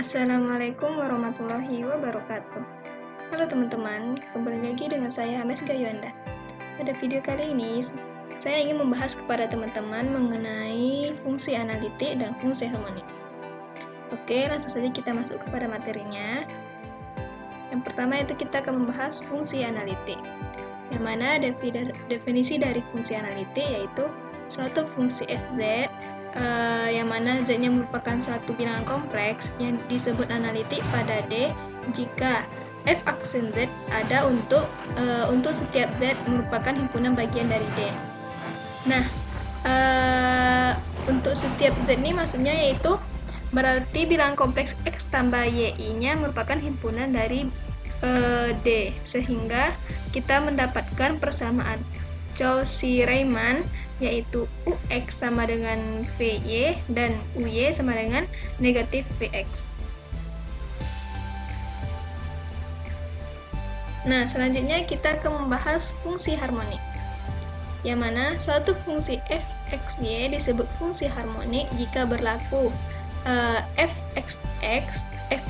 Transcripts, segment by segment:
Assalamualaikum warahmatullahi wabarakatuh. Halo teman-teman, kembali lagi dengan saya Hames Gayuanda. Pada video kali ini, saya ingin membahas kepada teman-teman mengenai fungsi analitik dan fungsi harmonik. Oke, langsung saja kita masuk kepada materinya. Yang pertama itu kita akan membahas fungsi analitik. Yang mana definisi dari fungsi analitik yaitu suatu fungsi fz yang mana z-nya merupakan suatu bilangan kompleks yang disebut analitik pada D jika f aksen z ada untuk setiap z merupakan himpunan bagian dari D. Nah, untuk setiap z ini maksudnya yaitu berarti bilangan kompleks x tambah y-nya merupakan himpunan dari D, sehingga kita mendapatkan persamaan Cauchy-Riemann yaitu UX sama dengan VY dan UY sama dengan negatif VX. Nah, selanjutnya kita akan membahas fungsi harmonik, yang mana suatu fungsi fxy disebut fungsi harmonik jika berlaku fxx, x,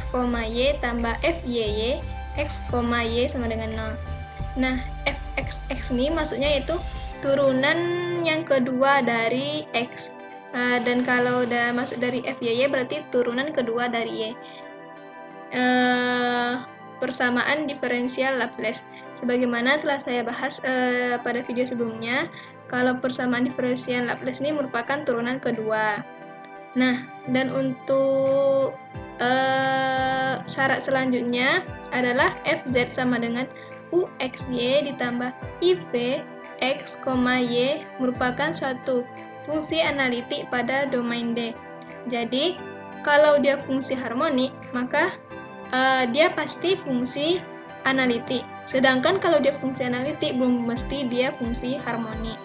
y tambah fyy, x, y sama dengan 0. Nah, fxx ini maksudnya yaitu turunan yang kedua dari x, dan kalau udah masuk dari fyy berarti turunan kedua dari y. Persamaan diferensial Laplace, sebagaimana telah saya bahas pada video sebelumnya, kalau persamaan diferensial Laplace ini merupakan turunan kedua. Nah, dan untuk syarat selanjutnya adalah fz sama dengan uxy ditambah iv x, y merupakan suatu fungsi analitik pada domain D. Jadi, kalau dia fungsi harmonik, maka dia pasti fungsi analitik. Sedangkan kalau dia fungsi analitik, belum mesti dia fungsi harmonik.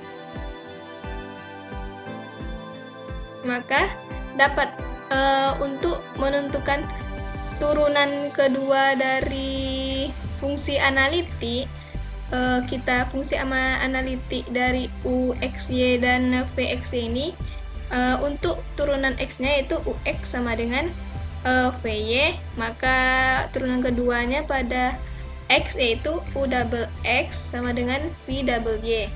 Maka, dapat untuk menentukan turunan kedua dari fungsi analitik, kita fungsi analitik dari UXY dan VXY ini, untuk turunan X-nya yaitu UX sama dengan VY, maka turunan keduanya pada X yaitu U double X sama dengan V double Y.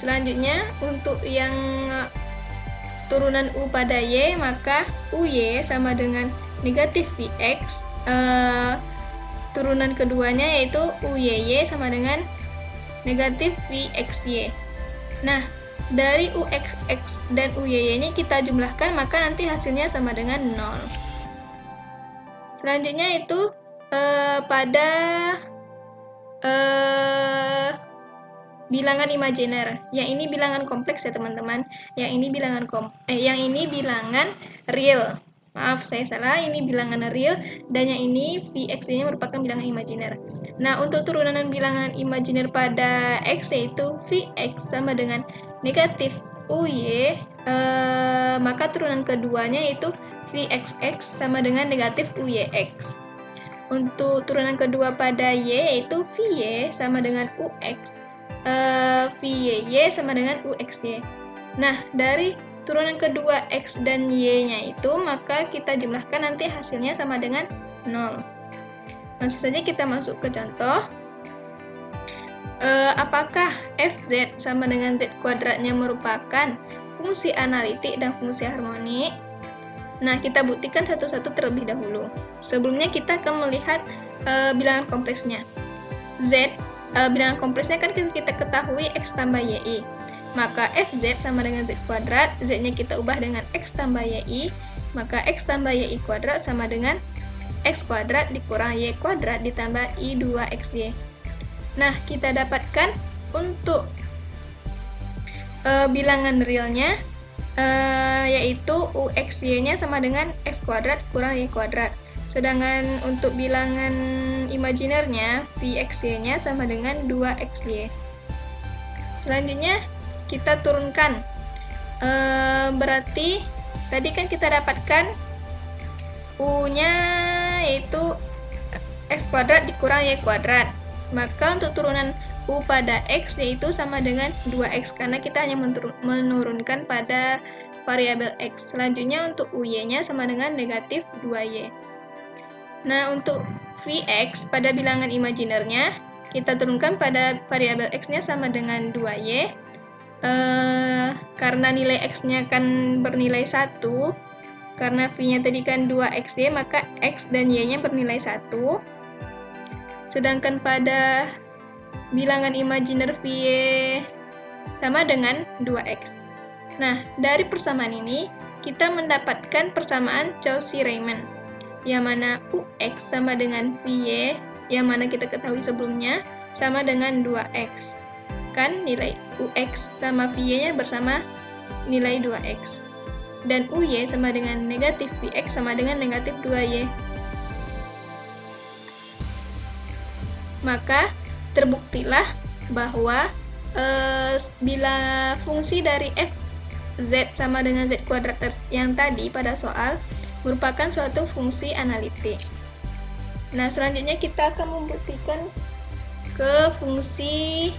Selanjutnya, untuk yang turunan U pada Y, maka UY sama dengan negatif VX, turunan keduanya yaitu UYY sama dengan negatif VXY. Nah, dari UXX dan UYY ini kita jumlahkan, maka nanti hasilnya sama dengan 0. Selanjutnya itu pada bilangan imajiner. Yang ini bilangan kompleks ya teman-teman. Yang ini bilangan real. Maaf, saya salah, ini bilangan real, dan yang ini Vx-nya merupakan bilangan imajiner. Nah, untuk turunan bilangan imajiner pada X yaitu Vx sama dengan negatif Uy, maka turunan keduanya yaitu Vxx sama dengan negatif Uyx. Untuk turunan kedua pada Y yaitu Vy sama dengan Ux, Vyy sama dengan Uxy. Nah, dari turunan kedua X dan Y-nya itu, maka kita jumlahkan nanti hasilnya sama dengan 0. Langsung saja kita masuk ke contoh. Apakah Fz sama dengan Z kuadratnya merupakan fungsi analitik dan fungsi harmonik? Nah, kita buktikan satu-satu terlebih dahulu. Sebelumnya kita akan melihat bilangan kompleksnya. Z, bilangan kompleksnya kan kita ketahui X tambah Y. Maka Fz sama dengan Z kuadrat, Z-nya kita ubah dengan X tambah Y, maka X tambah Y kuadrat sama dengan X kuadrat dikurang Y kuadrat ditambah I 2XY. Nah, kita dapatkan untuk bilangan realnya, yaitu UXY-nya sama dengan X kuadrat kurang Y kuadrat. Sedangkan untuk bilangan imajinernya, VXY-nya sama dengan 2XY. Selanjutnya, kita turunkan. Berarti tadi kan kita dapatkan U-nya yaitu X kuadrat dikurang Y kuadrat. Maka untuk turunan U pada X yaitu sama dengan 2X, karena kita hanya menurunkan pada variabel X. Selanjutnya untuk UY-nya sama dengan negatif 2Y. Nah, untuk Vx pada bilangan imajinernya, kita turunkan pada variabel X-nya sama dengan 2Y. Karena nilai X-nya kan bernilai 1, karena V-nya tadi kan 2XY, maka X dan Y-nya bernilai 1. Sedangkan pada bilangan imajiner VY sama dengan 2X. Nah, dari persamaan ini, kita mendapatkan persamaan Cauchy-Riemann, yang mana UX sama dengan VY, yang mana kita ketahui sebelumnya, sama dengan 2X. Kan nilai UX sama VY-nya bersama nilai 2X. Dan UY sama dengan negatif VX sama dengan negatif 2Y. Maka terbuktilah bahwa bila fungsi dari fz sama dengan z kuadrat yang tadi pada soal merupakan suatu fungsi analitik. Nah, selanjutnya kita akan membuktikan ke fungsi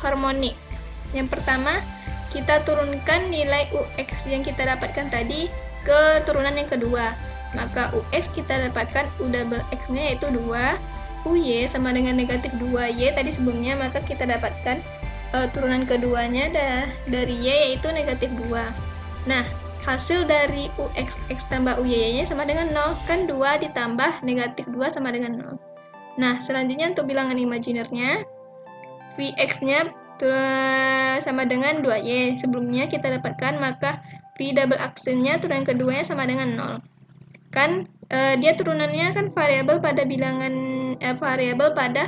harmonik. Yang pertama, kita turunkan nilai UX yang kita dapatkan tadi ke turunan yang kedua. Maka UX kita dapatkan U double X-nya yaitu 2, UY sama dengan negatif 2Y tadi sebelumnya, maka kita dapatkan turunan keduanya dari Y yaitu negatif 2. Nah, hasil dari UX X tambah UY-nya sama dengan 0, kan 2 ditambah negatif 2 sama dengan 0. Nah, selanjutnya untuk bilangan imajinernya, Vx-nya sama dengan 2Y. Sebelumnya kita dapatkan, maka V double aksennya turunan keduanya sama dengan 0. Kan dia turunannya kan variabel pada bilangan variabel pada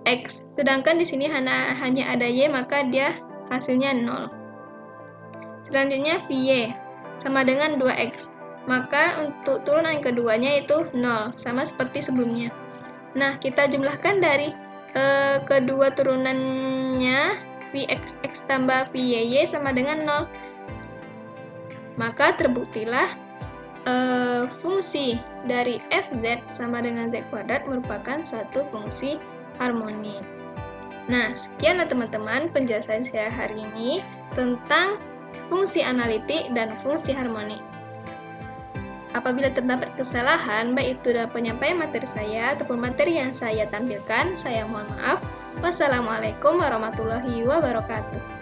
X. Sedangkan di sini hanya ada Y, maka dia hasilnya 0. Selanjutnya Vy sama dengan 2X. Maka untuk turunan keduanya itu 0, sama seperti sebelumnya. Nah, kita jumlahkan dari kedua turunannya Vx tambah Vyy sama dengan 0. Maka terbuktilah fungsi dari fz sama dengan z kuadrat merupakan suatu fungsi harmonik. Nah, sekianlah teman-teman penjelasan saya hari ini tentang fungsi analitik dan fungsi harmonik. Apabila terdapat kesalahan, baik itu dalam penyampaian materi saya ataupun materi yang saya tampilkan, saya mohon maaf. Wassalamualaikum warahmatullahi wabarakatuh.